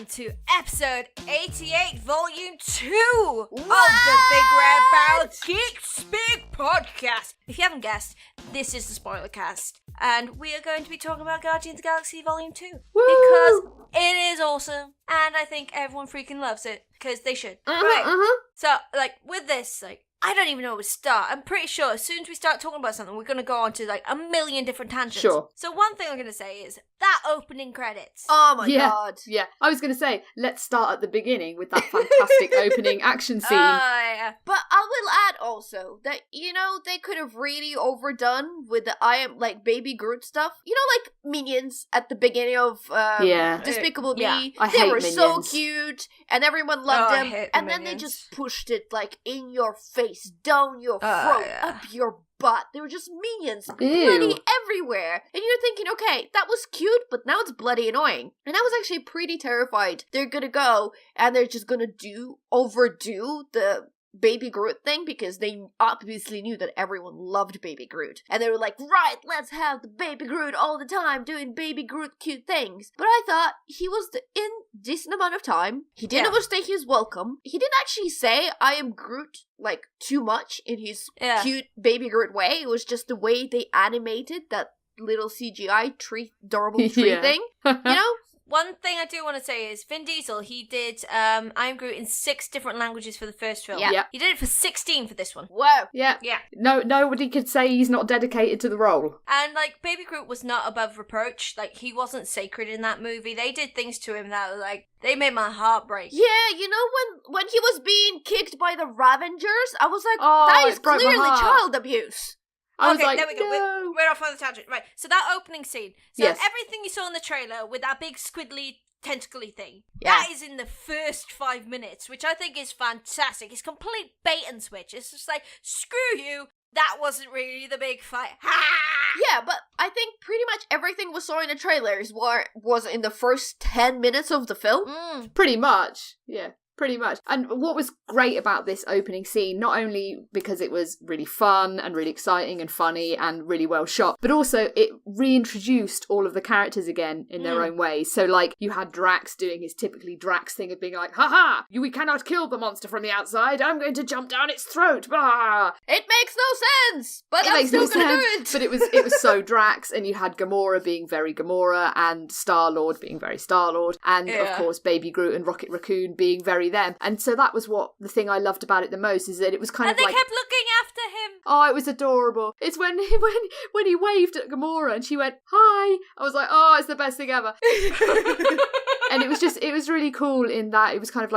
on to episode 88, volume 2 of the BigRedBarel Geek Speak podcast. If you haven't guessed, this is the Spoilercast, and we are going to be talking about Guardians of the Galaxy volume 2. Because it is awesome, and I think everyone freaking loves it, because they should. So, with this, I don't even know where to start. I'm pretty sure as soon as we start talking about something, we're going to go on to, a million different tangents. Sure. So one thing I'm going to say is that opening credits. Oh my god. Yeah, I was going to say, let's start at the beginning with that fantastic opening action scene. Yeah. But I will add also that, they could have really overdone with the Baby Groot stuff. Minions at the beginning of Despicable Me. Yeah. I they hate were Minions. so cute, and everyone loved them. And then Minions. they just pushed it, in your face, down your throat, up your butt. They were just minions, bloody everywhere. And you're thinking, okay, that was cute, but now it's bloody annoying. And I was actually pretty terrified. They're gonna go, and they're just gonna overdo the Baby Groot thing, because they obviously knew that everyone loved Baby Groot. And they were like, right, let's have the Baby Groot all the time doing Baby Groot cute things. But I thought he was in decent amount of time. He didn't overstay his welcome. He didn't actually say, I am Groot, too much in his cute Baby Groot way. It was just the way they animated that little CGI adorable tree thing, One thing I do want to say is Vin Diesel, he did I Am Groot in 6 different languages for the first film. Yeah. He did it for 16 for this one. Whoa. Yeah. Yeah. No, nobody could say he's not dedicated to the role. And, Baby Groot was not above reproach. He wasn't sacred in that movie. They did things to him that, they made my heart break. Yeah, when he was being kicked by the Ravengers, I was like, that is clearly child abuse. I was there we go. No. We're off on the tangent. Right, so that opening scene. So Yes. everything you saw in the trailer with that big squiddly, tentacly thing, Yeah. that is in the first 5 minutes, which I think is fantastic. It's complete bait and switch. It's just screw you, that wasn't really the big fight. Ha! Yeah, but I think pretty much everything we saw in the trailers was in the first 10 minutes of the film. Pretty much, yeah. Pretty much. And what was great about this opening scene, not only because it was really fun and really exciting and funny and really well shot, but also it reintroduced all of the characters again in their own ways. So, you had Drax doing his typically Drax thing of being like, haha, we cannot kill the monster from the outside, I'm going to jump down its throat, bah! It makes no sense, but I'm still gonna do it. But it was so Drax, and you had Gamora being very Gamora, and Star-Lord being very Star-Lord, and of course Baby Groot and Rocket Raccoon being very them. And so that was the thing I loved about it the most, is that it was kind of they kept looking after him. Oh, it was adorable. It's when he waved at Gamora and she went, hi. I was like, oh, it's the best thing ever. And it was really cool in that it was kind of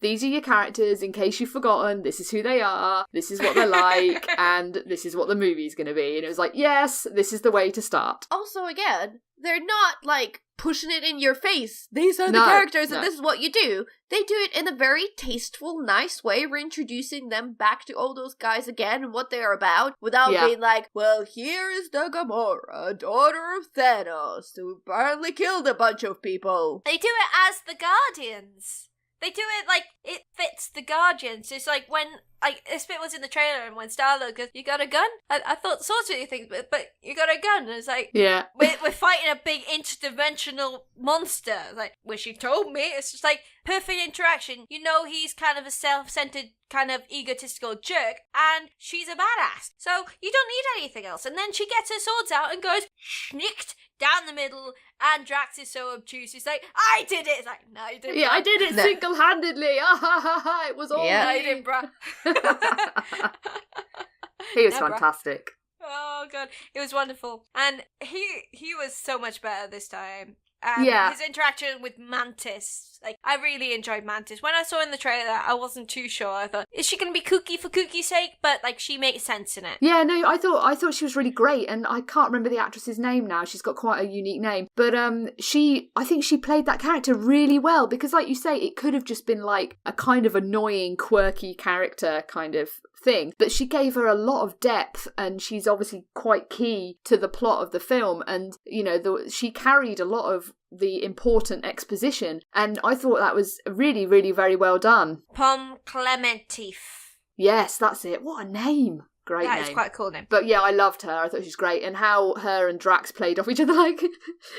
these are your characters, in case you've forgotten, this is who they are, this is what they're like, and this is what the movie's going to be. And it was like, yes, this is the way to start. Also, again, they're not, pushing it in your face. These are the characters and this is what you do. They do it in a very tasteful, nice way, reintroducing them back to all those guys again and what they're about, without being like, well, here is the Gamora, daughter of Thanos, who apparently killed a bunch of people. They do it as the Guardians. They do it it fits the Guardians. It's when, this bit was in the trailer, and when Star-Lord goes, you got a gun? I thought sorts of things, but you got a gun. And it's we're fighting a big interdimensional monster. Well, she told me. It's just perfect interaction. He's kind of a self-centered, kind of egotistical jerk, and she's a badass. So you don't need anything else. And then she gets her swords out and goes, schnicked, down the middle, and Drax is so obtuse. He's like, I did it! It's no, you didn't. Yeah, I did it single-handedly. It was all me. I didn't, bruh. He was fantastic. Oh, God. It was wonderful. And he was so much better this time. His interaction with Mantis, I really enjoyed Mantis. When I saw in the trailer, I wasn't too sure. I thought, is she going to be kooky for kooky's sake? But she makes sense in it. Yeah, no, I thought she was really great, and I can't remember the actress's name now. She's got quite a unique name, but I think she played that character really well, because, like you say, it could have just been a kind of annoying, quirky character kind of thing, but she gave her a lot of depth, and she's obviously quite key to the plot of the film, and she carried a lot of the important exposition, and I thought that was really, really very well done. Pom Clementif. Yes, that's it. What a name. Great name. That is quite a cool name. But yeah, I loved her. I thought she was great. And how her and Drax played off each other, like,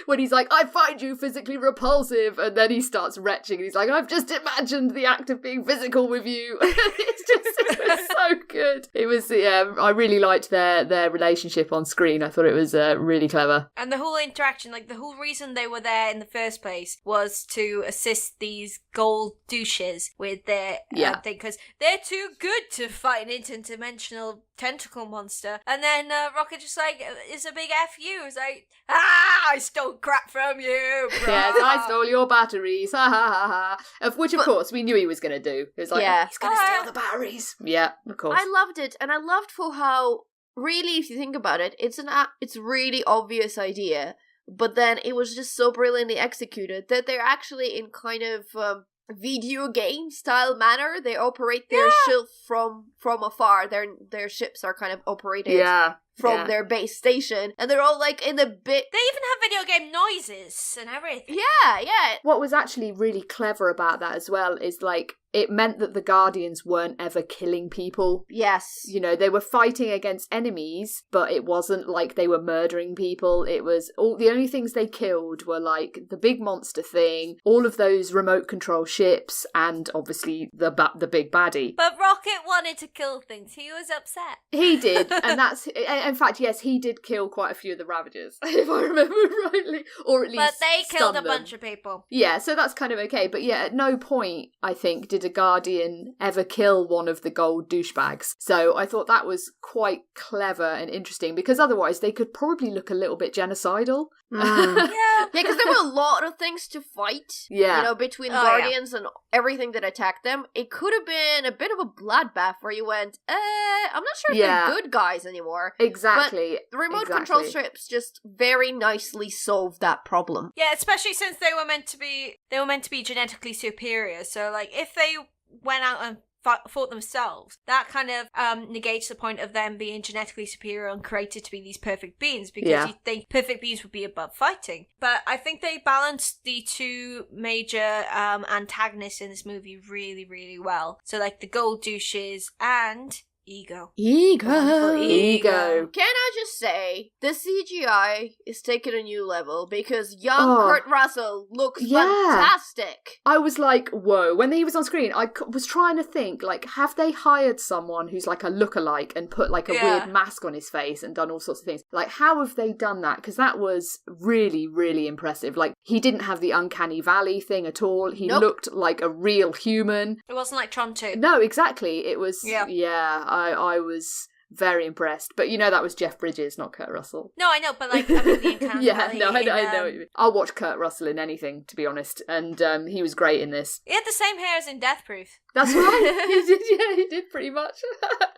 when he's like, I find you physically repulsive. And then he starts retching and he's like, I've just imagined the act of being physical with you. It was so good. It was, yeah, I really liked their relationship on screen. I thought it was really clever. And the whole interaction, like the whole reason they were there in the first place was to assist these gold douches with their thing, because they're too good to fight an interdimensional tentacle monster. And then Rocket just like, it's a big F you. It's like, I stole crap from you, bro. Yes, I stole your batteries. Ha ha ha ha. Of which, of course, we knew he was going to do. It was like, he's going to steal the batteries. Yeah, of course. I loved it, and I loved for how, really, if you think about it, it's a really obvious idea, but then it was just so brilliantly executed that they're actually in kind of video game style manner. They operate their ship from afar. Their ships are kind of operated from their base station, and they're all like in a bit. They even have video game noises and everything. Yeah. What was actually really clever about that as well is like, it meant that the Guardians weren't ever killing people. Yes. You know, they were fighting against enemies, but it wasn't like they were murdering people. It was the only things they killed were like the big monster thing, all of those remote control ships, and obviously the big baddie. But Rocket wanted to kill things. He was upset. He did, and that's, in fact, yes, he did kill quite a few of the Ravagers, if I remember rightly, or at least But they killed a stun them. bunch of people. Yeah, so that's kind of okay. But yeah, at no point, I think, did a Guardian ever kill one of the gold douchebags. So I thought that was quite clever and interesting, because otherwise they could probably look a little bit genocidal. Yeah, because there were a lot of things to fight. Yeah. You know, between Guardians and everything that attacked them. It could have been a bit of a bloodbath where you went, I'm not sure if they're good guys anymore. Exactly. But the remote control strips just very nicely solved that problem. Yeah, especially since they were meant to be genetically superior. So like, if they went out and fought themselves, that kind of negates the point of them being genetically superior and created to be these perfect beings, because you think perfect beings would be above fighting. But I think they balanced the two major antagonists in this movie really, really well. So like the gold douches and Ego. Ego. Can I just say, the CGI is taking a new level, because young Kurt Russell looks fantastic. I was like, whoa. When he was on screen, I was trying to think, like, have they hired someone who's like a lookalike and put like a weird mask on his face and done all sorts of things? Like, how have they done that? Because that was really, really impressive. Like, he didn't have the uncanny valley thing at all. He looked like a real human. It wasn't like Tron 2. No, exactly. It was, I was very impressed. But you know, that was Jeff Bridges, not Kurt Russell. No, I know, but like, I mean, the uncanny valley. I know what you mean. I'll watch Kurt Russell in anything, to be honest. And he was great in this. He had the same hair as in Death Proof. That's right. He did pretty much.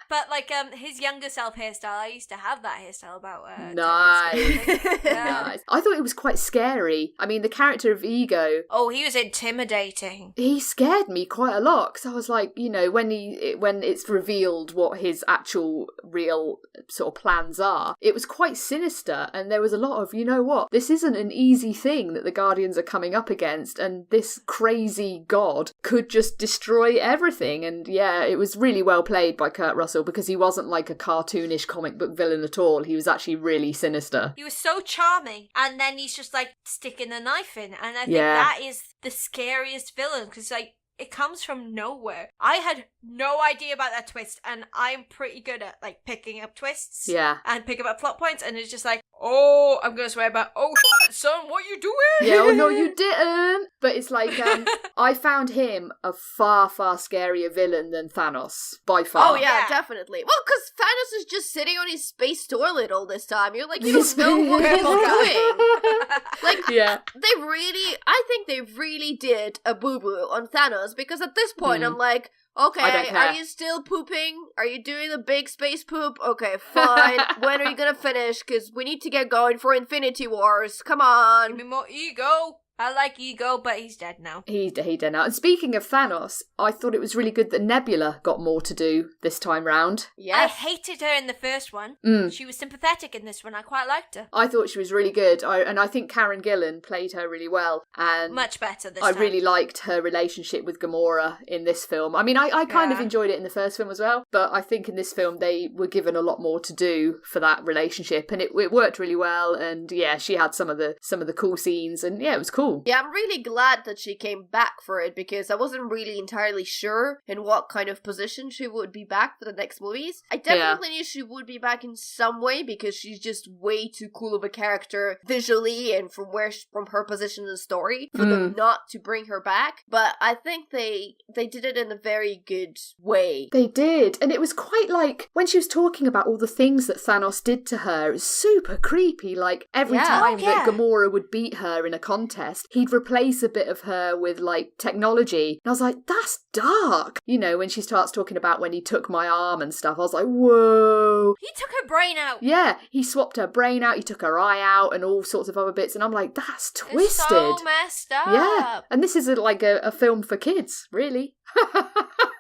But like his younger self hairstyle, I used to have that hairstyle about nice. Nice. I thought it was quite scary. I mean, the character of Ego. Oh, he was intimidating. He scared me quite a lot, because I was like, you know, when it's revealed what his actual real sort of plans are, it was quite sinister, and there was a lot of, you know what, this isn't an easy thing that the Guardians are coming up against, and this crazy god could just destroy everything. And yeah, it was really well played by Kurt Russell, because he wasn't like a cartoonish comic book villain at all. He was actually really sinister. He was so charming, and then he's just like sticking the knife in, and I think that is the scariest villain, because like, it comes from nowhere. I had no idea about that twist, and I'm pretty good at like picking up twists. Yeah. And picking up plot points, and it's just like, oh, I'm gonna swear about, oh shit, son, what you doing? Yeah, oh no, you didn't. But it's like, I found him a far, far scarier villain than Thanos, by far. Oh yeah, definitely. Well, because Thanos is just sitting on his space toilet all this time. You're like, you don't know what he's doing. Like, I think they really did a boo-boo on Thanos, because at this point I'm like, okay, are you still pooping? Are you doing the big space poop? Okay, fine. When are you gonna finish? Because we need to get going for Infinity Wars. Come on. Give me more ego. I like Ego, but he's dead now. He's dead now. And speaking of Thanos, I thought it was really good that Nebula got more to do this time round. Yes. I hated her in the first one. She was sympathetic in this one. I quite liked her. I thought she was really good. I think Karen Gillan played her really well. And much better this time. I really liked her relationship with Gamora in this film. I mean, I kind of enjoyed it in the first film as well, but I think in this film they were given a lot more to do for that relationship, and it worked really well. And yeah, she had some of the cool scenes, and yeah, it was cool. Yeah, I'm really glad that she came back for it, because I wasn't really entirely sure in what kind of position she would be back for the next movies. I definitely knew she would be back in some way, because she's just way too cool of a character visually and from her position in the story for them not to bring her back. But I think they did it in a very good way. They did, and it was quite like when she was talking about all the things that Thanos did to her, it was super creepy. Like every time that Gamora would beat her in a contest, he'd replace a bit of her with like technology. And I was like, that's dark. You know, when she starts talking about when he took my arm and stuff, I was like, whoa. He took her brain out. Yeah, he swapped her brain out, he took her eye out and all sorts of other bits. And I'm like, that's twisted. It's so messed up. Yeah, and this is like a film for kids, really.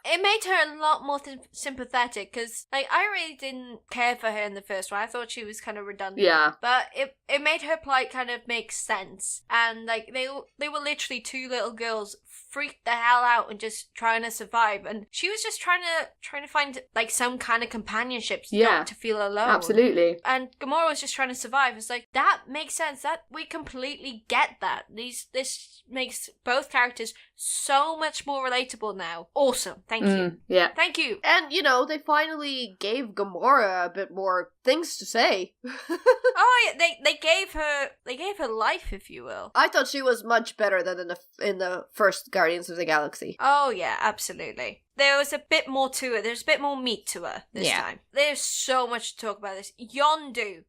It made her a lot more sympathetic, because like I really didn't care for her in the first one. I thought she was kind of redundant. Yeah. But it made her plight kind of make sense. And like they were literally two little girls freaked the hell out and just trying to survive, and she was just trying to find like some kind of companionship, not to feel alone. Absolutely. And Gamora was just trying to survive. It's like, that makes sense. That we completely get that. This makes both characters so much more relatable now. Awesome. Thank you. Yeah. Thank you. And they finally gave Gamora a bit more things to say. Oh yeah, they gave her life, if you will. I thought she was much better than in the first Guardians of the Galaxy. Oh yeah, absolutely. There was a bit more to it. There's a bit more meat to her this time. There's so much to talk about this. Yondu.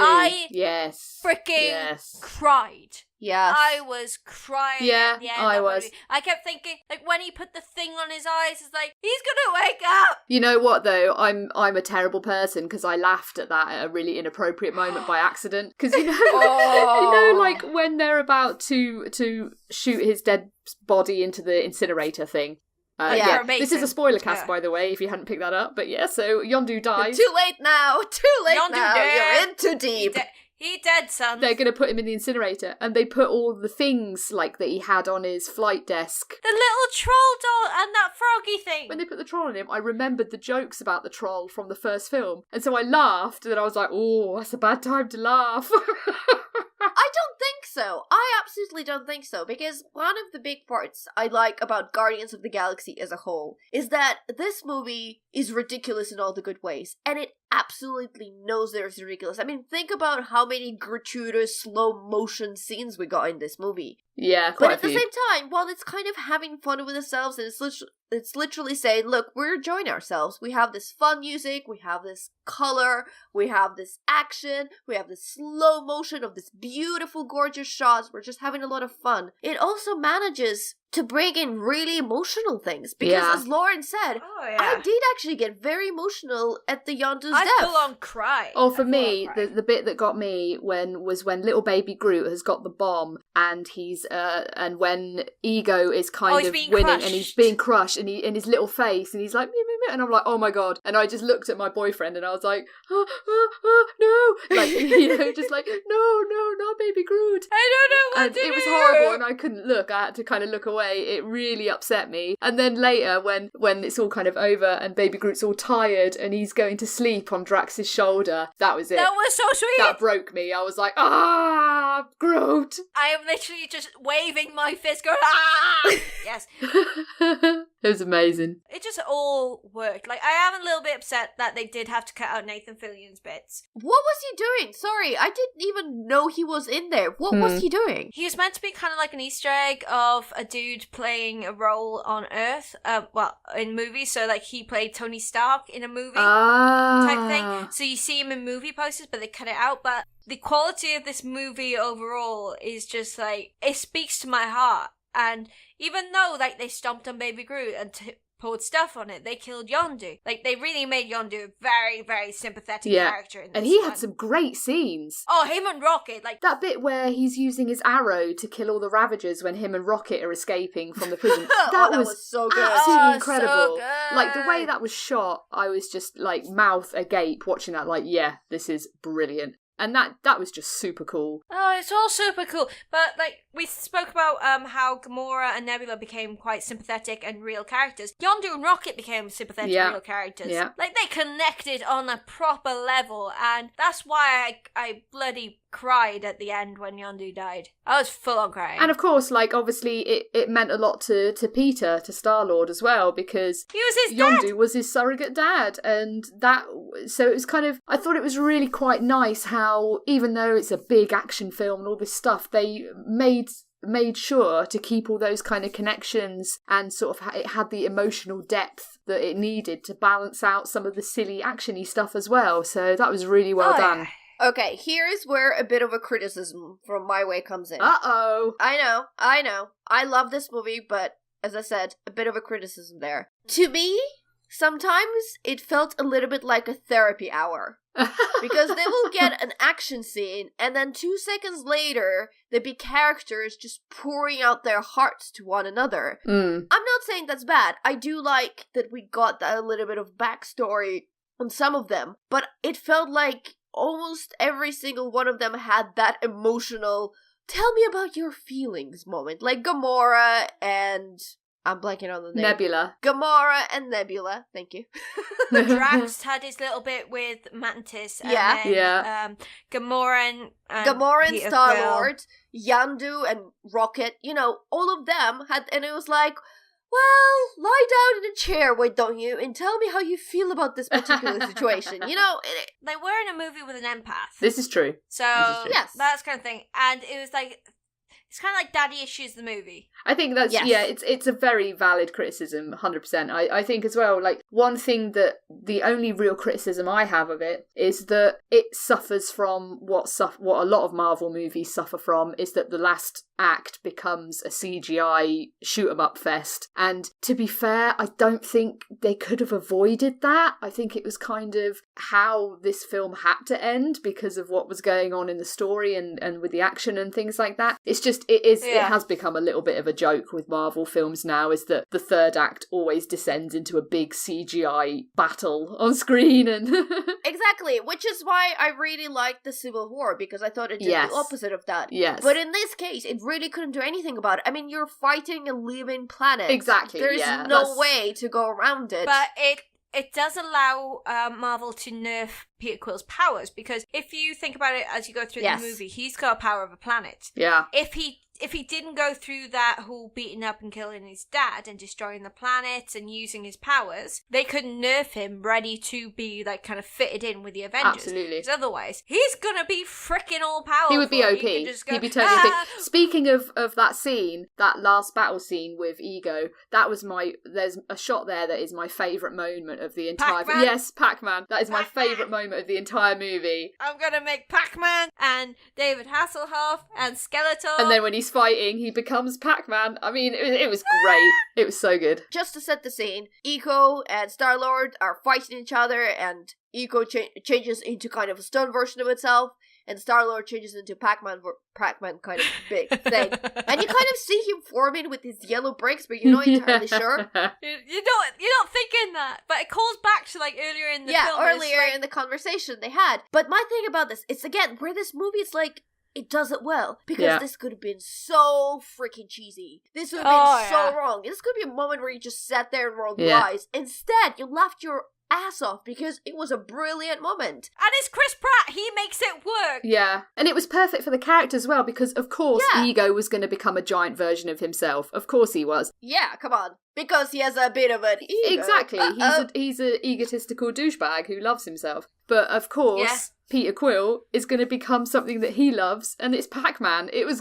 I freaking cried. Yes. I was crying at the end of the movie. I kept thinking, like, when he put the thing on his eyes, it's like, he's gonna wake up! You know what, though? I'm a terrible person, because I laughed at that at a really inappropriate moment by accident. Because, you know, like, when they're about to shoot his dead body into the incinerator thing. This is a spoiler cast, by the way, if you hadn't picked that up. But yeah, so Yondu dies. Too late now! Yondu now! Dead. You're in too deep! He dead, son. They're going to put him in the incinerator, and they put all the things like that he had on his flight desk. The little troll doll and that froggy thing. When they put the troll on him, I remembered the jokes about the troll from the first film, and so I laughed, and then I was like, oh, that's a bad time to laugh. I don't think so. I absolutely don't think so, because one of the big parts I like about Guardians of the Galaxy as a whole is that this movie is ridiculous in all the good ways, and it absolutely knows that it's ridiculous. I mean, think about how many gratuitous slow motion scenes we got in this movie. Yeah, but at the same time, while it's kind of having fun with ourselves, and it's literally saying, look, we're enjoying ourselves. We have this fun music, we have this color, we have this action, we have this slow motion of this beautiful, gorgeous shots. We're just having a lot of fun. It also manages to bring in really emotional things, because as Lauren said, I did actually get very emotional at the Yondu's death. I full on cried. Oh, for me, the bit that got me was when little baby Groot has got the bomb, and he's and when Ego is kind of winning crushed. And he's being crushed, and he in his little face, and he's like, meh, meh, meh, and I'm like, oh my god, and I just looked at my boyfriend, and I was like, no, like, just like, no, not baby Groot. I don't know what and to do. It was horrible, and I couldn't look. I had to kind of look away. It really upset me. And then later, when it's all kind of over, and baby Groot's all tired, and he's going to sleep on Drax's shoulder, that was it. That was so sweet. That broke me. I was like, Groot. I am literally just waving my fist, going, ah! Yes. It was amazing. It just all worked. Like, I am a little bit upset that they did have to cut out Nathan Fillion's bits. What was he doing? Sorry, I didn't even know he was in there. What was he doing? He was meant to be kind of like an Easter egg of a dude playing a role on Earth, in movies. So, like, he played Tony Stark in a movie type thing. So you see him in movie posters, but they cut it out. But the quality of this movie overall is just, like, it speaks to my heart. And even though, like, they stomped on Baby Groot, and poured stuff on it. They killed Yondu. Like, they really made Yondu a very, very sympathetic character in this and he one. had some great scenes. Oh, him and Rocket, like... That bit where he's using his arrow to kill all the Ravagers when him and Rocket are escaping from the prison. That was so good. Absolutely incredible. So good. Like, the way that was shot, I was just, like, mouth agape watching that, like, yeah, this is brilliant. And that was just super cool. Oh, it's all super cool. But, like, we spoke about how Gamora and Nebula became quite sympathetic and real characters. Yondu and Rocket became sympathetic real characters. Yeah. Like, they connected on a proper level, and that's why I bloody cried at the end when Yondu died. I was full on crying. And of course, like, obviously it meant a lot to Peter, to Star-Lord as well, because he was his dad. Yondu was his surrogate dad, and so it was kind of, I thought it was really quite nice how, even though it's a big action film and all this stuff, they made sure to keep all those kind of connections, and sort of it had the emotional depth that it needed to balance out some of the silly actiony stuff as well. So that was really well done. Yeah. Okay, here's where a bit of a criticism from my way comes in. Uh-oh. I know. I love this movie, but as I said, a bit of a criticism there. To me, sometimes it felt a little bit like a therapy hour. Because they will get an action scene, and then 2 seconds later, there'll be characters just pouring out their hearts to one another. I'm not saying that's bad. I do like that we got that a little bit of backstory on some of them, but it felt like almost every single one of them had that emotional, tell me about your feelings moment. Like Gamora and... I'm blanking on the name. Nebula. Gamora and Nebula. Thank you. Drax had his little bit with Mantis. And then, Gamora and Star-Lord, Yondu and Rocket, all of them had, and it was like, well, lie down in a chair, why don't you, and tell me how you feel about this particular situation. They were in a movie with an empath. This is true. So, Yes. that's kind of thing. And it was like, it's kind of like Daddy Issues, the movie. I think that's, it's a very valid criticism, 100%. I think as well, like, one thing that the only real criticism I have of it is that it suffers from what a lot of Marvel movies suffer from, is that the last act becomes a CGI shoot-'em-up fest. And to be fair, I don't think they could have avoided that. I think it was kind of how this film had to end because of what was going on in the story and with the action and things like that. It's just, it has become a little bit of a joke with Marvel films now, is that the third act always descends into a big CGI battle on screen. And exactly, which is why I really liked the Civil War, because I thought it did the opposite of that. Yes. But in this case, it really couldn't do anything about it. I mean, you're fighting a living planet. Exactly. There's no way to go around it. But it does allow Marvel to nerf Peter Quill's powers, because if you think about it as you go through the movie, he's got a power of a planet. Yeah. If he didn't go through that whole beating up and killing his dad and destroying the planet and using his powers, they could nerf him ready to be like kind of fitted in with the Avengers. Absolutely. Because otherwise, he's gonna be freaking all powerful. He would be OP. He'd be totally OP. Speaking of that scene, that last battle scene with Ego, there's a shot there that is my favourite moment of the entire... Pac-Man? Yes, Pac-Man. That is my favourite moment of the entire movie. I'm gonna make Pac-Man and David Hasselhoff and Skeletor. And then when he's fighting, he becomes Pac-Man. I mean, it was great. It was so good. Just to set the scene, Ego and Star-Lord are fighting each other, and Ego changes into kind of a stone version of itself, and Star-Lord changes into Pac-Man kind of big thing. And you kind of see him forming with his yellow bricks, but you're not entirely sure. You're not thinking that. But it calls back to like earlier in the film. Yeah, earlier in the conversation they had. But my thing about this, it's again, where this movie is like, it does it well, because this could have been so freaking cheesy. This would have been so wrong. This could be a moment where you just sat there and rolled your eyes. Instead, you laughed your ass off because it was a brilliant moment. And it's Chris Pratt. He makes it work. Yeah. And it was perfect for the character as well, because of course Ego was going to become a giant version of himself. Of course he was. Yeah, come on. Because he has a bit of an ego. Exactly. He's an egotistical douchebag who loves himself. But of course, Peter Quill is going to become something that he loves, and it's Pac-Man. It was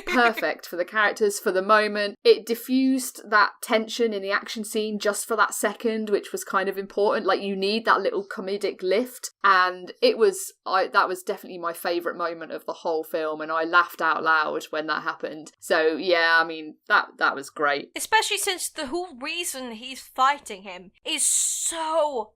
perfect for the characters, for the moment. It diffused that tension in the action scene just for that second, which was kind of important. Like, you need that little comedic lift, and that was definitely my favourite moment of the whole film, and I laughed out loud when that happened. So yeah, I mean, that was great. Especially since the whole reason he's fighting him is so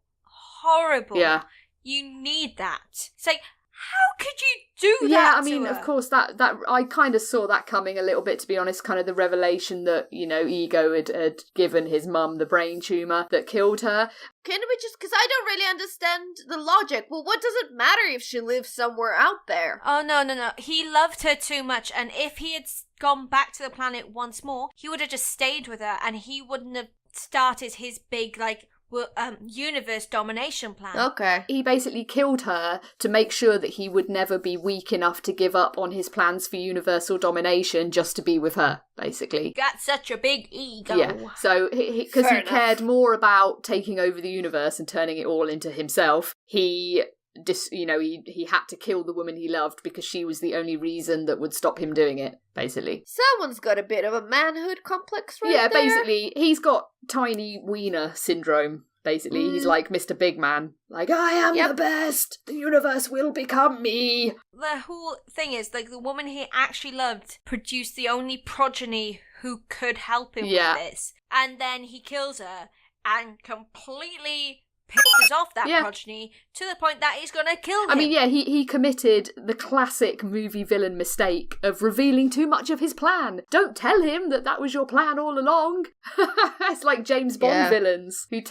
horrible. Yeah. You need that. It's like, how could you do that? Yeah, I mean, of course, that I kind of saw that coming a little bit, to be honest, kind of the revelation that, you know, Ego had given his mum the brain tumour that killed her. Can we just, because I don't really understand the logic. Well, what does it matter if she lives somewhere out there? Oh, no. He loved her too much, and if he had gone back to the planet once more, he would have just stayed with her, and he wouldn't have started his big, like, universe domination plan. Okay. He basically killed her to make sure that he would never be weak enough to give up on his plans for universal domination just to be with her, basically. Got such a big ego. Yeah, so because he cared more about taking over the universe and turning it all into himself, he had to kill the woman he loved because she was the only reason that would stop him doing it, basically. Someone's got a bit of a manhood complex there. Yeah, basically, he's got tiny wiener syndrome, basically. He's like Mr. Big Man. Like, I am the best! The universe will become me! The whole thing is, like, the woman he actually loved produced the only progeny who could help him with this. And then he kills her and completely pisses off that progeny to the point that he's gonna kill him. I mean, yeah, he committed the classic movie villain mistake of revealing too much of his plan. Don't tell him that was your plan all along. It's like James Bond villains who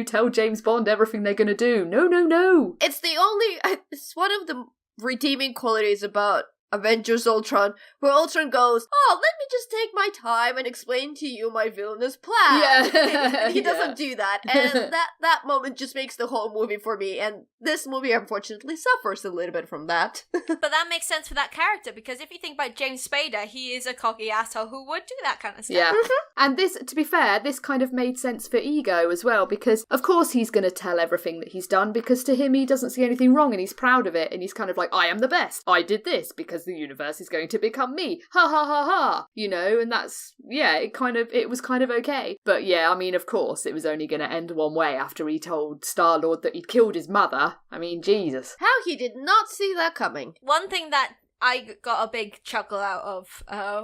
tell James Bond everything they're gonna do. No. It's one of the redeeming qualities about Avengers Ultron, where Ultron goes, oh, let me just take my time and explain to you my villainous plan. Yeah. He doesn't do that, and that moment just makes the whole movie for me, and this movie unfortunately suffers a little bit from that. But that makes sense for that character, because if you think about James Spader, he is a cocky asshole who would do that kind of stuff. Yeah. And this, to be fair, this kind of made sense for Ego as well, because of course he's going to tell everything that he's done, because to him he doesn't see anything wrong and he's proud of it, and he's kind of like, I am the best. I did this because the universe is going to become me. Ha ha ha ha. You know, and that's, it was kind of okay. But yeah, I mean, of course, it was only going to end one way after he told Star-Lord that he'd killed his mother. I mean, Jesus. How he did not see that coming. One thing that I got a big chuckle out of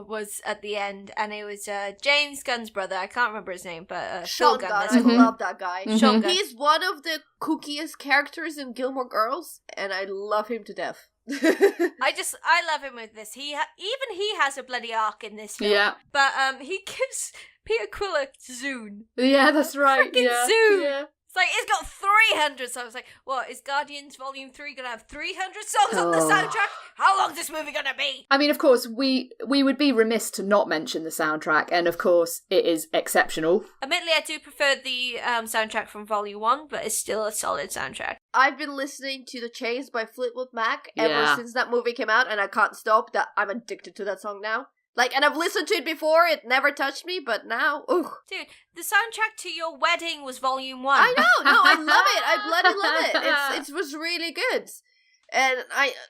was at the end, and it was James Gunn's brother. I can't remember his name, but Sean Gunn. I love that guy. Sean Gunn. He's one of the kookiest characters in Gilmore Girls, and I love him to death. I love him with this. He has a bloody arc in this film. Yeah. But he gives Peter Quill a Zune. Yeah, that's right. Freaking Zune. Yeah. It's like, it's got 300 songs. Like, what, is Guardians Volume 3 gonna have 300 songs on the soundtrack? How long's this movie gonna be? I mean, of course, we would be remiss to not mention the soundtrack, and of course, it is exceptional. Admittedly, I do prefer the soundtrack from Volume 1, but it's still a solid soundtrack. I've been listening to The Chase by Fleetwood Mac ever since that movie came out, and I can't stop. That I'm addicted to that song now. Like, and I've listened to it before, it never touched me, but now, ooh. Dude, the soundtrack to your wedding was Volume 1. I know, no, I love it. I bloody love it. It was really good. And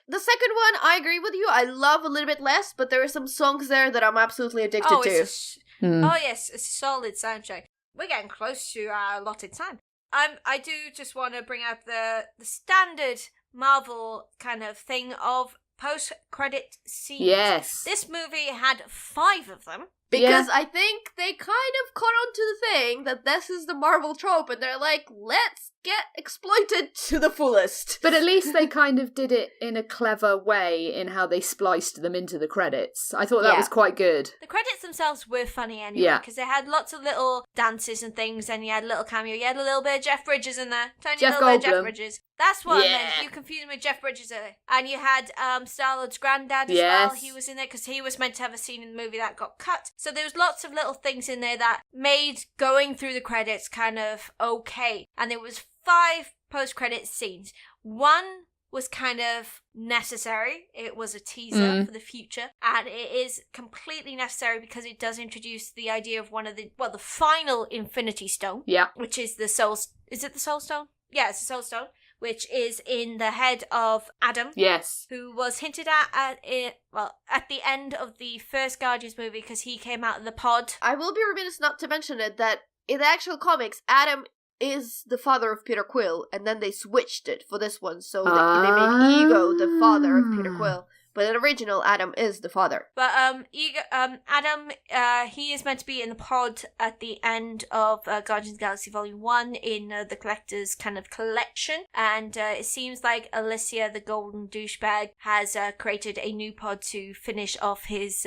the second one, I agree with you. I love a little bit less, but there are some songs there that I'm absolutely addicted to. Oh, yes, it's a solid soundtrack. We're getting close to our allotted time. I do just want to bring up the standard Marvel kind of thing of post-credit scenes. Yes. This movie had 5 of them. Because I think they kind of caught on to the thing that this is the Marvel trope, and they're like, let's get exploited to the fullest. But at least they kind of did it in a clever way in how they spliced them into the credits. I thought that was quite good. The credits themselves were funny anyway, because they had lots of little dances and things, and you had a little cameo. You had a little bit of Jeff Bridges in there. Tiny little bit of Jeff Bridges. That's what I meant. You confused me with Jeff Bridges earlier. And you had Star-Lord's granddad as well. He was in there because he was meant to have a scene in the movie that got cut. So there was lots of little things in there that made going through the credits kind of okay. And there was 5 post-credit scenes. One was kind of necessary. It was a teaser for the future. And it is completely necessary because it does introduce the idea of the final Infinity Stone. Yeah. Which is the Soul... Is it the Soul Stone? Yeah, it's the Soul Stone. which is in the head of Adam. Yes. Who was hinted at the end of the first Guardians movie, because he came out of the pod. I will be remiss not to mention it that in the actual comics, Adam is the father of Peter Quill, and then they switched it for this one, so they made Ego the father of Peter Quill. But in the original, Adam is the father. But Adam, he is meant to be in the pod at the end of Guardians of the Galaxy Volume 1 in the Collector's kind of collection. And it seems like Alicia, the golden douchebag, has created a new pod to finish off his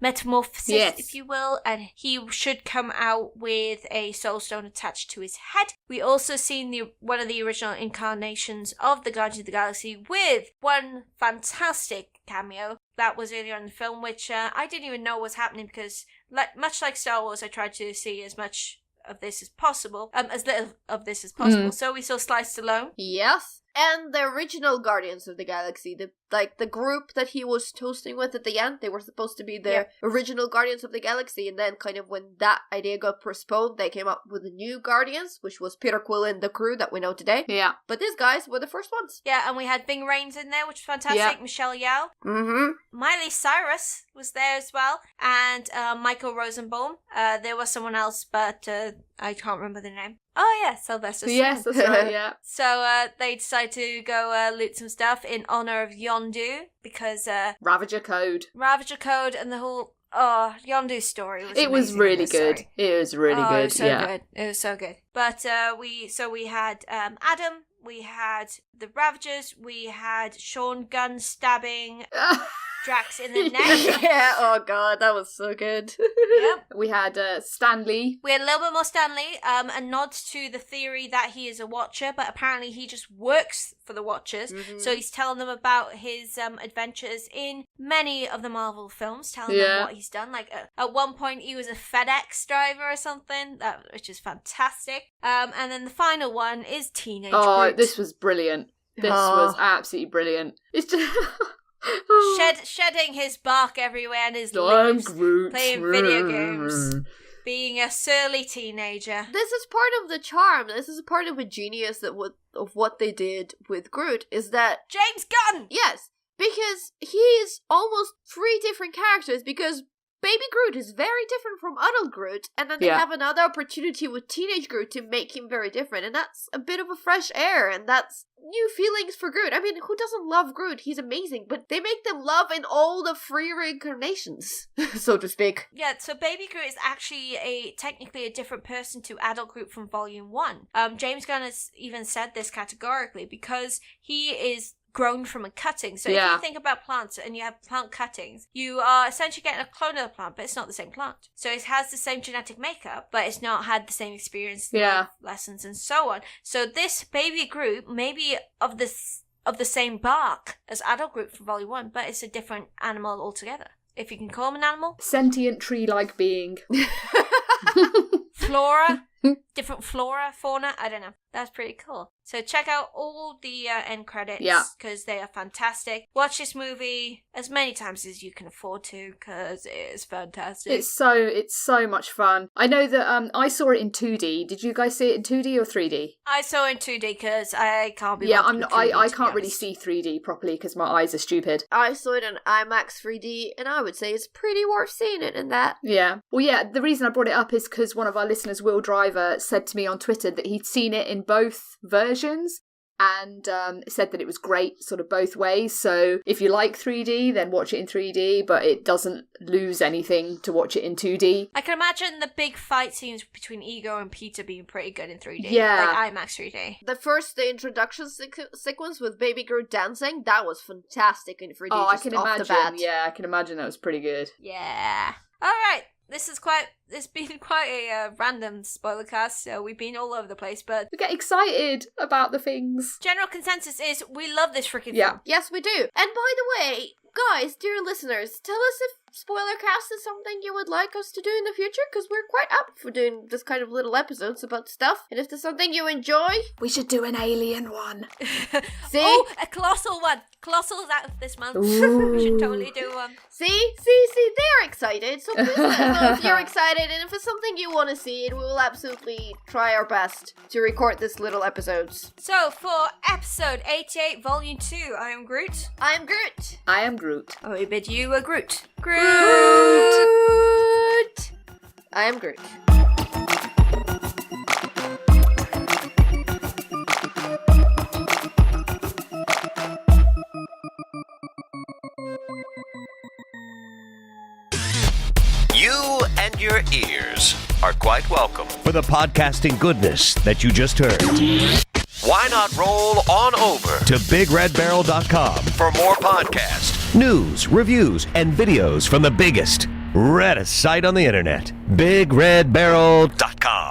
metamorphosis, if you will, and he should come out with a soul stone attached to his head. We also seen one of the original incarnations of the Guardians of the Galaxy with one fantastic cameo that was earlier in the film, which I didn't even know was happening, because much like Star Wars, I tried to see as much of this as possible, as little of this as possible. So we saw Slice Stallone. Yes. And the original Guardians of the Galaxy, the group that he was toasting with at the end, they were supposed to be the original Guardians of the Galaxy, and then kind of when that idea got postponed, they came up with the new Guardians, which was Peter Quill and the crew that we know today. Yeah. But these guys were the first ones. Yeah, and we had Ving Rhames in there, which was fantastic. Yeah. Michelle Yeoh. Mm-hmm. Miley Cyrus was there as well, and Michael Rosenbaum. There was someone else, but I can't remember the name. Oh yeah, Sylvester Stallone. Yes, that's right, yeah. So they decided to go loot some stuff in honor of Yondu, because Ravager Code and the whole Yondu's story was It was really good. It was really good. It was so good. It was so good. But we had Adam, we had the Ravagers, we had Sean Gunn stabbing Drax in the neck. Yeah, oh god, that was so good. Yep. We had Stan Lee. We had a little bit more Stanley, a nod to the theory that he is a Watcher, but apparently he just works for the Watchers. Mm-hmm. So he's telling them about his adventures in many of the Marvel films, telling them what he's done. Like at one point he was a FedEx driver or something, which is fantastic. And then the final one is Teenage Groot. This was brilliant. This was absolutely brilliant. It's just... shedding his bark everywhere and his leaves, playing video games, being a surly teenager. This is part of the charm. This is part of the genius of what they did with Groot, is that James Gunn! Yes, because he's almost 3 different characters, because Baby Groot is very different from adult Groot, and then they have another opportunity with Teenage Groot to make him very different, and that's a bit of a fresh air, and that's new feelings for Groot. I mean, who doesn't love Groot? He's amazing, but they make them love in all the 3 reincarnations, so to speak. Yeah, so Baby Groot is actually technically a different person to adult Groot from Volume 1. James Gunn has even said this categorically, because he is grown from a cutting. So if you think about plants and you have plant cuttings, you are essentially getting a clone of the plant, but it's not the same plant. So it has the same genetic makeup, but it's not had the same experience, life lessons, and so on. So this Baby Groot may be of the same bark as adult Groot from Volume 1, but it's a different animal altogether. If you can call him an animal. Sentient tree-like being. Flora. Different flora, fauna, I don't know. That's pretty cool. So check out all the end credits, because they are fantastic. Watch this movie as many times as you can afford to, because it is fantastic. It's so much fun. I know that I saw it in 2D. Did you guys see it in 2D or 3D? I saw it in 2D because I can't be. Yeah, I can't really see 3D properly because my eyes are stupid. I saw it in IMAX 3D, and I would say it's pretty worth seeing it in that. Yeah. Well, yeah. The reason I brought it up is because one of our listeners, Will Driver, said to me on Twitter that he'd seen it in both versions and said that it was great sort of both ways. So if you like 3D, then watch it in 3D, but it doesn't lose anything to watch it in 2D. I can imagine the big fight scenes between Ego and Peter being pretty good in 3D. Yeah. Like IMAX 3D. The introduction sequence with Baby Groot dancing, that was fantastic in 3D. I can imagine. The bat. Yeah, I can imagine that was pretty good. Yeah. All right. It's been quite a random spoilercast, so we've been all over the place, but we get excited about the things. General consensus is we love this freaking film. Yes, we do. And by the way, guys, dear listeners, tell us if Spoilercast is something you would like us to do in the future, because we're quite up for doing this kind of little episodes about stuff. And if there's something you enjoy, we should do an alien one. See? Oh, a colossal one. Colossal's out this month. We should totally do one. See, they're excited. So please let us know if you're excited, and if it's something you want to see, and we will absolutely try our best to record this little episodes. So for episode 88, volume 2, I am Groot. I am Groot. I am Groot. Oh, we bid you a Groot. Groot. I am Groot. You and your ears are quite welcome for the podcasting goodness that you just heard. Why not roll on over to BigRedBarel.com for more podcasts, news, reviews, and videos from the biggest, reddest site on the internet, BigRedBarel.com.